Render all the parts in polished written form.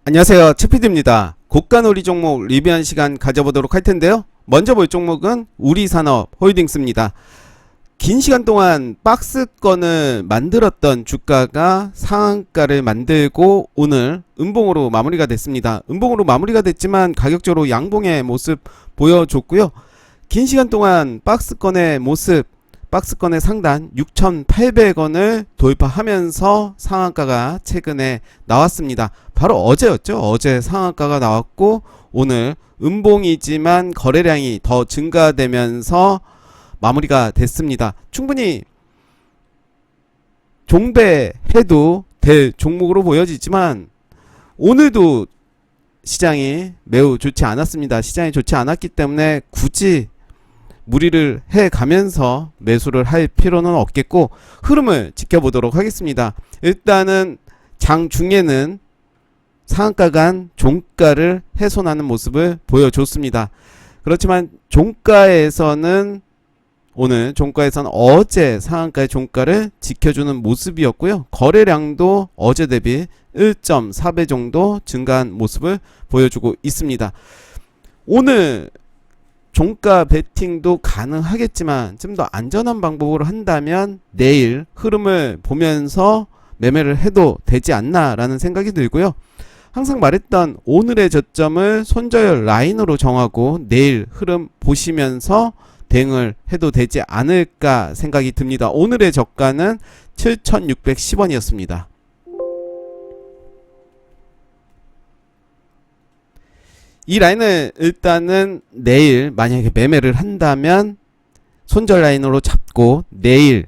안녕하세요, 최피디입니다. 고가놀이 종목 리뷰한 시간 가져보도록 할 텐데요. 먼저 볼 종목은 우리산업 홀딩스입니다. 긴 시간 동안 박스권을 만들었던 주가가 상한가를 만들고 오늘 음봉으로 마무리가 됐습니다. 음봉으로 마무리가 됐지만 가격적으로 양봉의 모습 보여줬고요. 긴 시간 동안 박스권의 모습, 박스권의 상단 6,800원을 돌파하면서 상한가가 최근에 나왔습니다. 바로 어제였죠. 어제 상한가가 나왔고 오늘 음봉이지만 거래량이 더 증가되면서 마무리가 됐습니다. 충분히 종배해도 될 종목으로 보여지지만 오늘도 시장이 매우 좋지 않았습니다. 시장이 좋지 않았기 때문에 굳이 무리를 해가면서 매수를 할 필요는 없겠고 흐름을 지켜보도록 하겠습니다. 일단은 장중에는 상한가 간 종가를 훼손하는 모습을 보여줬습니다. 그렇지만 종가에서는 오늘 종가에서는 어제 상한가의 종가를 지켜주는 모습이었고요. 거래량도 어제 대비 1.4배 정도 증가한 모습을 보여주고 있습니다. 오늘 종가 베팅도 가능하겠지만 좀 더 안전한 방법으로 한다면 내일 흐름을 보면서 매매를 해도 되지 않나 라는 생각이 들고요. 항상 말했던 오늘의 저점을 손절 라인으로 정하고 내일 흐름 보시면서 대응을 해도 되지 않을까 생각이 듭니다. 오늘의 저가는 7,610원이었습니다. 이 라인을 일단은 내일 만약에 매매를 한다면 손절 라인으로 잡고 내일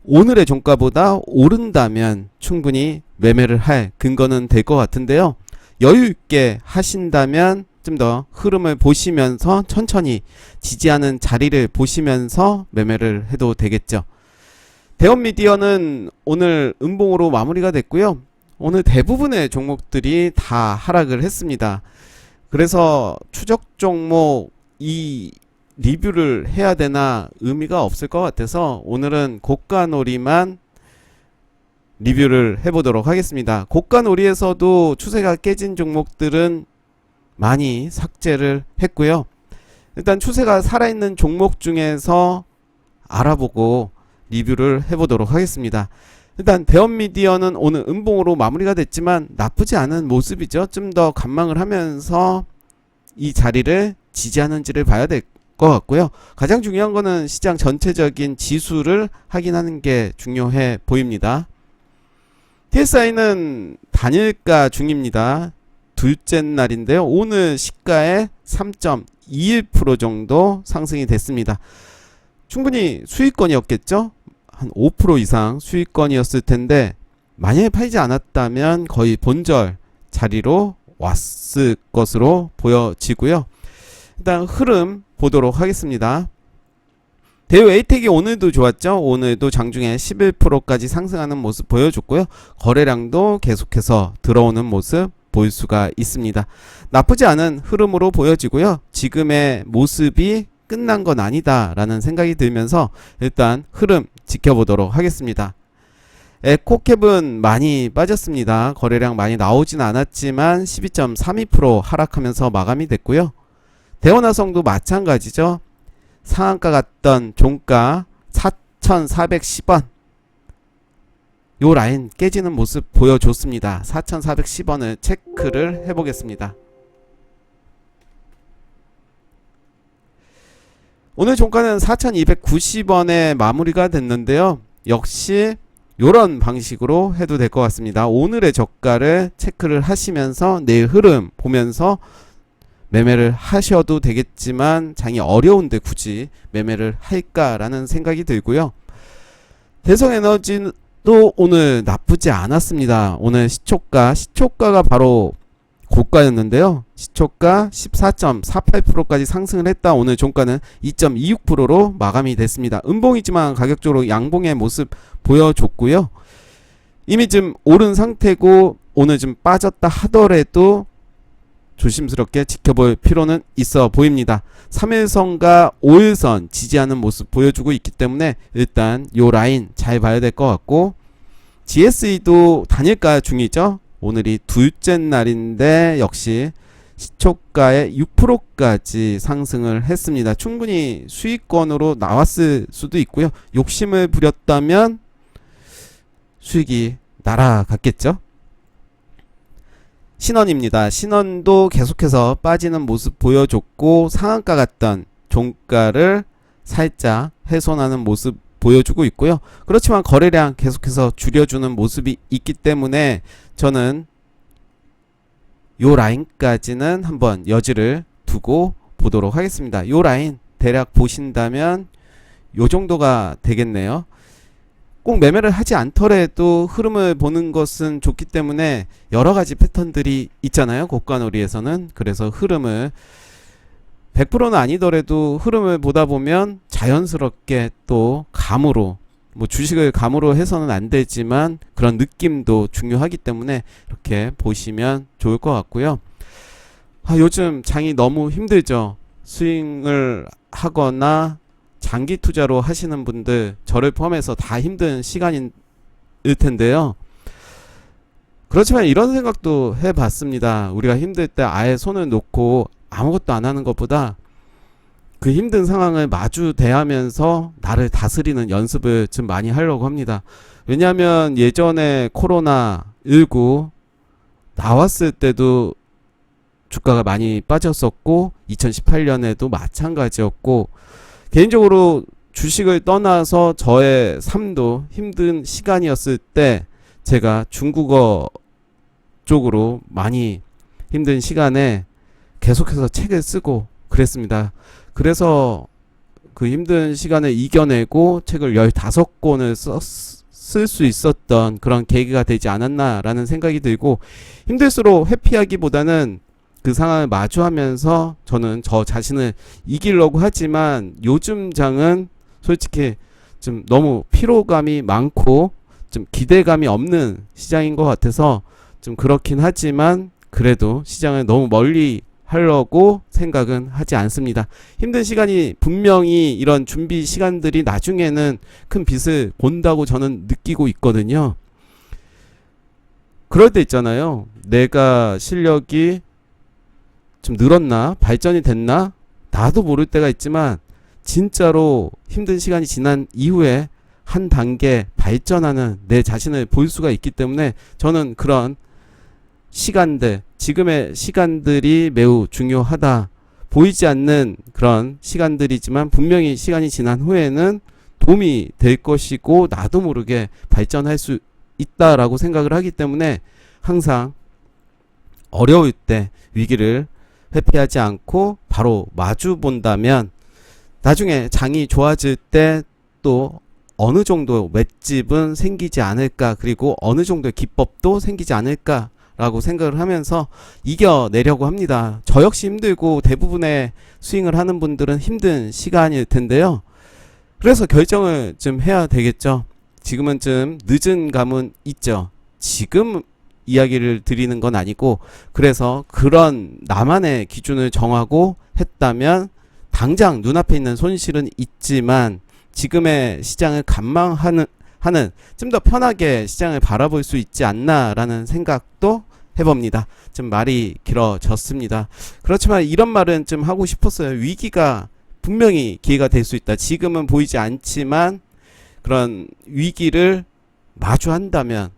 오늘의 종가보다 오른다면 충분히 매매를 할 근거는 될 것 같은데요. 여유있게 하신다면 좀 더 흐름을 보시면서 천천히 지지하는 자리를 보시면서 매매를 해도 되겠죠. 대원미디어는 오늘 음봉으로 마무리가 됐고요. 오늘 대부분의 종목들이 다 하락을 했습니다. 그래서 추적 종목 이 리뷰를 해야 되나 의미가 없을 것 같아서 오늘은 고가놀이만 리뷰를 해보도록 하겠습니다. 고가놀이에서도 추세가 깨진 종목들은 많이 삭제를 했고요. 일단 추세가 살아있는 종목 중에서 알아보고 리뷰를 해보도록 하겠습니다. 일단 대원미디어는 오늘 음봉으로 마무리가 됐지만 나쁘지 않은 모습이죠. 좀 더 관망을 하면서 이 자리를 지지하는지를 봐야 될 것 같고요. 가장 중요한 거는 시장 전체적인 지수를 확인하는 게 중요해 보입니다. TSI는 단일가 중입니다. 둘째 날인데요. 오늘 시가에 3.21% 정도 상승이 됐습니다. 충분히 수익권이었겠죠? 한 5% 이상 수익권이었을 텐데 만약에 팔지 않았다면 거의 본절 자리로 왔을 것으로 보여지고요. 일단 흐름 보도록 하겠습니다. 대우 에이텍이 오늘도 좋았죠. 오늘도 장중에 11%까지 상승하는 모습 보여줬고요. 거래량도 계속해서 들어오는 모습 볼 수가 있습니다. 나쁘지 않은 흐름으로 보여지고요. 지금의 모습이 끝난 건 아니다 라는 생각이 들면서 일단 흐름 지켜보도록 하겠습니다. 에코캡은 많이 빠졌습니다. 거래량 많이 나오진 않았지만 12.32% 하락하면서 마감이 됐고요. 대원화성도 마찬가지죠. 상한가 갔던 종가 4,410원 요 라인 깨지는 모습 보여줬습니다. 4,410원을 체크를 해보겠습니다. 오늘 종가는 4,290원에 마무리가 됐는데요. 역시 요런 방식으로 해도 될 것 같습니다. 오늘의 저가를 체크를 하시면서 내일 흐름 보면서 매매를 하셔도 되겠지만 장이 어려운데 굳이 매매를 할까라는 생각이 들고요. 대성에너지도 오늘 나쁘지 않았습니다. 오늘 시초가가 바로 고가였는데요. 시초가 14.48%까지 상승을 했다. 오늘 종가는 2.26%로 마감이 됐습니다. 음봉이지만 가격적으로 양봉의 모습 보여줬고요. 이미 좀 오른 상태고 오늘 좀 빠졌다 하더라도 조심스럽게 지켜볼 필요는 있어 보입니다. 3일선과 5일선 지지하는 모습 보여주고 있기 때문에 일단 요 라인 잘 봐야 될 것 같고 GSE도 단일가 중이죠. 오늘이 둘째 날인데 역시 시초가의 6%까지 상승을 했습니다. 충분히 수익권으로 나왔을 수도 있고요. 욕심을 부렸다면 수익이 날아갔겠죠. 신원입니다. 신원도 계속해서 빠지는 모습 보여줬고 상한가 같던 종가를 살짝 훼손하는 모습 보여주고 있고요. 그렇지만 거래량 계속해서 줄여주는 모습이 있기 때문에 저는 요 라인까지는 한번 여지를 두고 보도록 하겠습니다. 요 라인 대략 보신다면 요 정도가 되겠네요. 꼭 매매를 하지 않더라도 흐름을 보는 것은 좋기 때문에 여러가지 패턴들이 있잖아요, 고가놀이에서는. 그래서 흐름을 100%는 아니더라도 흐름을 보다 보면 자연스럽게 또 감으로, 뭐 주식을 감으로 해서는 안 되지만 그런 느낌도 중요하기 때문에 이렇게 보시면 좋을 것 같고요. 요즘 장이 너무 힘들죠. 스윙을 하거나 장기 투자로 하시는 분들, 저를 포함해서 다 힘든 시간일 텐데요. 그렇지만 이런 생각도 해봤습니다. 우리가 힘들 때 아예 손을 놓고 아무것도 안 하는 것보다 그 힘든 상황을 마주 대하면서 나를 다스리는 연습을 좀 많이 하려고 합니다. 왜냐하면 예전에 코로나19 나왔을 때도 주가가 많이 빠졌었고 2018년에도 마찬가지였고, 개인적으로 주식을 떠나서 저의 삶도 힘든 시간이었을 때 제가 중국어 쪽으로 많이 힘든 시간에 계속해서 책을 쓰고 그랬습니다. 그래서 그 힘든 시간을 이겨내고 책을 15권을 쓸 수 있었던 그런 계기가 되지 않았나라는 생각이 들고, 힘들수록 회피하기보다는 그 상황을 마주하면서 저는 저 자신을 이기려고 하지만 요즘 장은 솔직히 좀 너무 피로감이 많고 좀 기대감이 없는 시장인 것 같아서 좀 그렇긴 하지만 그래도 시장을 너무 멀리 하려고 생각은 하지 않습니다. 힘든 시간이 분명히 이런 준비 시간들이 나중에는 큰 빚을 본다고 저는 느끼고 있거든요. 그럴 때 있잖아요. 내가 실력이 좀 늘었나? 발전이 됐나? 나도 모를 때가 있지만 진짜로 힘든 시간이 지난 이후에 한 단계 발전하는 내 자신을 볼 수가 있기 때문에 저는 그런 시간들, 지금의 시간들이 매우 중요하다. 보이지 않는 그런 시간들이지만 분명히 시간이 지난 후에는 도움이 될 것이고 나도 모르게 발전할 수 있다라고 생각을 하기 때문에 항상 어려울 때 위기를 회피하지 않고 바로 마주 본다면 나중에 장이 좋아질 때 또 어느 정도 맷집은 생기지 않을까, 그리고 어느 정도의 기법도 생기지 않을까 라고 생각을 하면서 이겨내려고 합니다. 저 역시 힘들고 대부분의 스윙을 하는 분들은 힘든 시간일 텐데요. 그래서 결정을 좀 해야 되겠죠. 지금은 좀 늦은 감은 있죠. 지금 이야기를 드리는 건 아니고, 그래서 그런 나만의 기준을 정하고 했다면 당장 눈앞에 있는 손실은 있지만 지금의 시장을 관망하는 좀 더 편하게 시장을 바라볼 수 있지 않나라는 생각도 해봅니다. 좀 말이 길어졌습니다. 그렇지만 이런 말은 좀 하고 싶었어요. 위기가 분명히 기회가 될 수 있다. 지금은 보이지 않지만 그런 위기를 마주한다면,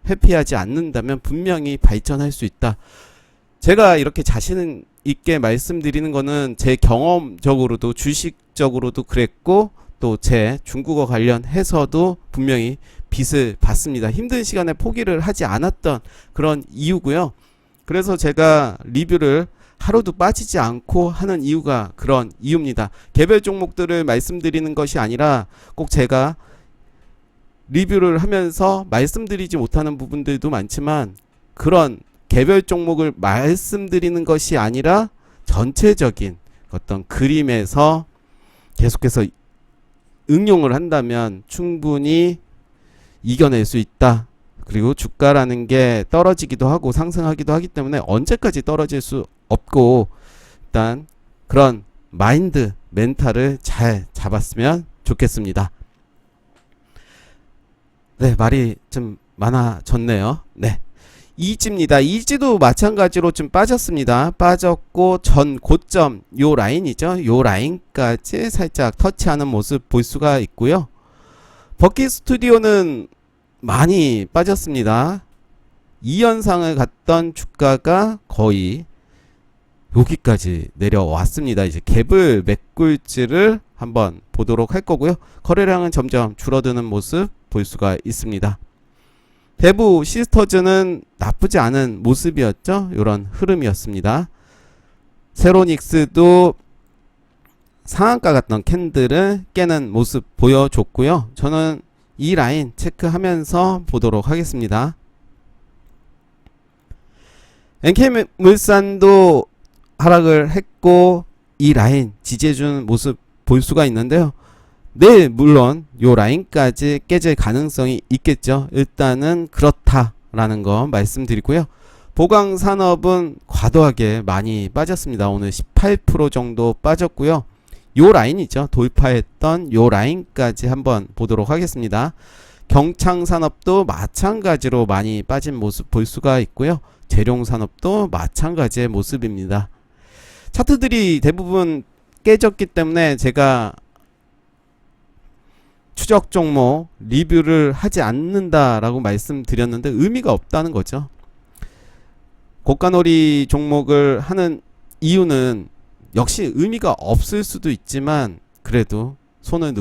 회피하지 않는다면 분명히 발전할 수 있다. 제가 이렇게 자신 있게 말씀드리는 거는 제 경험적으로도 주식적으로도 그랬고 또 제 중국어 관련해서도 분명히 빚을 받습니다. 힘든 시간에 포기를 하지 않았던 그런 이유고요. 그래서 제가 리뷰를 하루도 빠지지 않고 하는 이유가 그런 이유입니다. 개별 종목들을 말씀드리는 것이 아니라 꼭 제가 리뷰를 하면서 말씀드리지 못하는 부분들도 많지만 그런 개별 종목을 말씀드리는 것이 아니라 전체적인 어떤 그림에서 계속해서 응용을 한다면 충분히 이겨낼 수 있다. 그리고 주가라는 게 떨어지기도 하고 상승하기도 하기 때문에 언제까지 떨어질 수 없고, 일단 그런 마인드, 멘탈을 잘 잡았으면 좋겠습니다. 네, 말이 좀 많아졌네요. 네. 이지입니다. 이지도 마찬가지로 좀 빠졌습니다. 빠졌고 전 고점 요 라인이죠. 요 라인까지 살짝 터치하는 모습 볼 수가 있고요. 버킷 스튜디오는 많이 빠졌습니다. 2연상을 갔던 주가가 거의 여기까지 내려왔습니다. 이제 갭을 메꿀지를 한번 보도록 할 거고요. 거래량은 점점 줄어드는 모습 볼 수가 있습니다. 대부 시스터즈는 나쁘지 않은 모습이었죠. 이런 흐름이었습니다. 세로닉스도 상한가 같던 캔들을 깨는 모습 보여줬고요. 저는 이 라인 체크하면서 보도록 하겠습니다. NK물산도 하락을 했고 이 라인 지지해주는 모습 볼 수가 있는데요. 네, 물론 요 라인까지 깨질 가능성이 있겠죠. 일단은 그렇다라는 거 말씀드리고요. 보강산업은 과도하게 많이 빠졌습니다. 오늘 18% 정도 빠졌고요. 요 라인이죠. 돌파했던 요 라인까지 한번 보도록 하겠습니다. 경창산업도 마찬가지로 많이 빠진 모습 볼 수가 있고요. 재룡산업도 마찬가지의 모습입니다. 차트들이 대부분 깨졌기 때문에 제가 추적 종목 리뷰를 하지 않는다라고 말씀드렸는데 의미가 없다는 거죠. 고가놀이 종목을 하는 이유는 역시 의미가 없을 수도 있지만 그래도 손을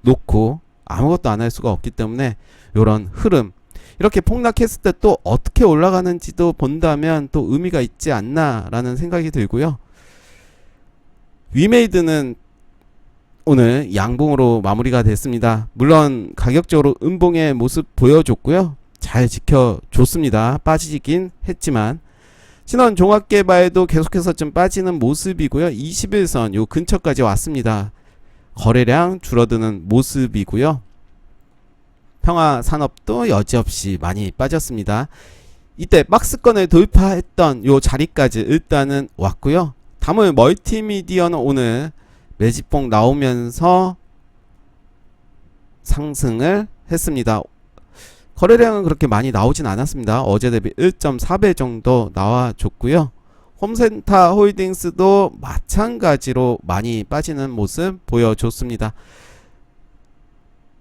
놓고 아무것도 안 할 수가 없기 때문에 이런 흐름 이렇게 폭락했을 때 또 어떻게 올라가는지도 본다면 또 의미가 있지 않나 라는 생각이 들고요. 위메이드는 오늘 양봉으로 마무리가 됐습니다. 물론 가격적으로 음봉의 모습 보여줬고요. 잘 지켜줬습니다. 빠지긴 했지만 신원 종합개발도 계속해서 좀 빠지는 모습이고요. 21선 요 근처까지 왔습니다. 거래량 줄어드는 모습이고요. 평화산업도 여지없이 많이 빠졌습니다. 이때 박스권을 돌파했던 요 자리까지 일단은 왔고요. 다음은 멀티미디어는 오늘 매집봉 나오면서 상승을 했습니다. 거래량은 그렇게 많이 나오진 않았습니다. 어제 대비 1.4배 정도 나와줬고요. 홈센터 홀딩스도 마찬가지로 많이 빠지는 모습 보여줬습니다.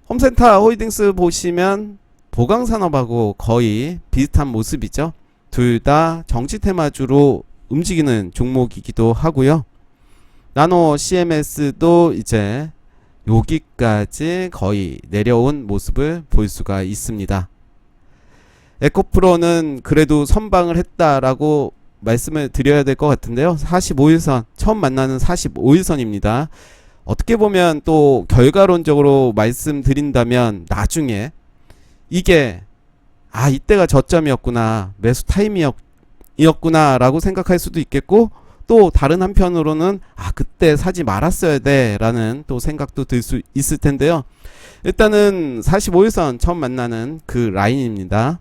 홈센터 홀딩스 보시면 보강산업하고 거의 비슷한 모습이죠. 둘 다 정치 테마주로 움직이는 종목이기도 하고요. 나노 CMS도 이제 여기까지 거의 내려온 모습을 볼 수가 있습니다. 에코프로는 그래도 선방을 했다라고 말씀을 드려야 될 것 같은데요. 45일선 처음 만나는 45일선입니다. 어떻게 보면 또 결과론적으로 말씀드린다면 나중에 이게 이때가 저점이었구나 매수 타임이었구나 라고 생각할 수도 있겠고 또 다른 한편으로는 그때 사지 말았어야 돼 라는 또 생각도 들 수 있을 텐데요. 일단은 45일선 처음 만나는 그 라인입니다.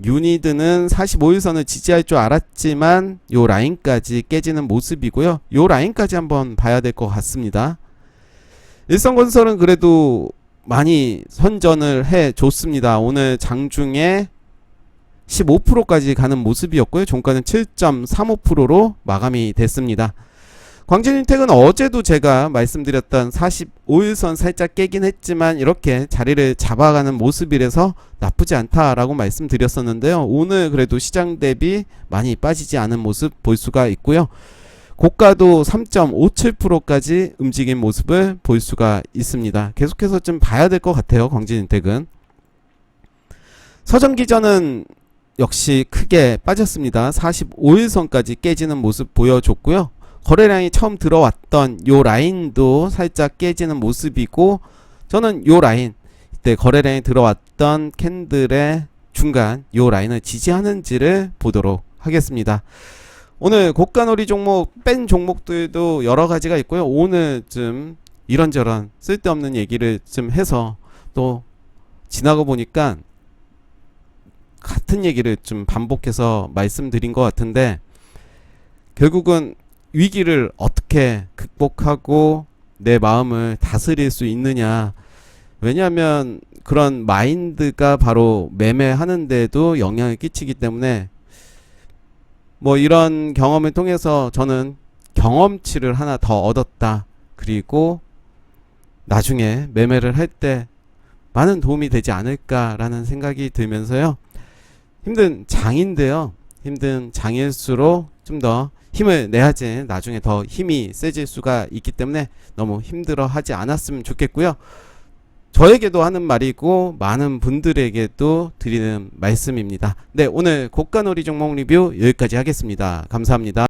유니드는 45일선을 지지할 줄 알았지만 요 라인까지 깨지는 모습이고요. 요 라인까지 한번 봐야 될 것 같습니다. 일성건설은 그래도 많이 선전을 해 줬습니다. 오늘 장중에 15%까지 가는 모습이었고요. 종가는 7.35%로 마감이 됐습니다. 광진인텍은 어제도 제가 말씀드렸던 45일선 살짝 깨긴 했지만 이렇게 자리를 잡아가는 모습이라서 나쁘지 않다라고 말씀드렸었는데요. 오늘 그래도 시장 대비 많이 빠지지 않은 모습 볼 수가 있고요. 고가도 3.57%까지 움직인 모습을 볼 수가 있습니다. 계속해서 좀 봐야 될 것 같아요. 광진인텍은. 서정기전은 역시 크게 빠졌습니다. 45일선까지 깨지는 모습 보여줬고요. 거래량이 처음 들어왔던 요 라인도 살짝 깨지는 모습이고 저는 요 라인 이때 거래량이 들어왔던 캔들의 중간 요 라인을 지지하는지를 보도록 하겠습니다. 오늘 고가놀이 종목 뺀 종목들도 여러 가지가 있고요. 오늘 좀 이런저런 쓸데없는 얘기를 좀 해서 또 지나고 보니까 같은 얘기를 좀 반복해서 말씀드린 것 같은데 결국은 위기를 어떻게 극복하고 내 마음을 다스릴 수 있느냐 왜냐하면 그런 마인드가 바로 매매하는데도 영향을 끼치기 때문에 뭐 이런 경험을 통해서 저는 경험치를 하나 더 얻었다. 그리고 나중에 매매를 할 때 많은 도움이 되지 않을까라는 생각이 들면서요. 힘든 장인데요. 힘든 장일수록 좀 더 힘을 내야지 나중에 더 힘이 세질 수가 있기 때문에 너무 힘들어 하지 않았으면 좋겠고요. 저에게도 하는 말이고 많은 분들에게도 드리는 말씀입니다. 네, 오늘 고가놀이 종목 리뷰 여기까지 하겠습니다. 감사합니다.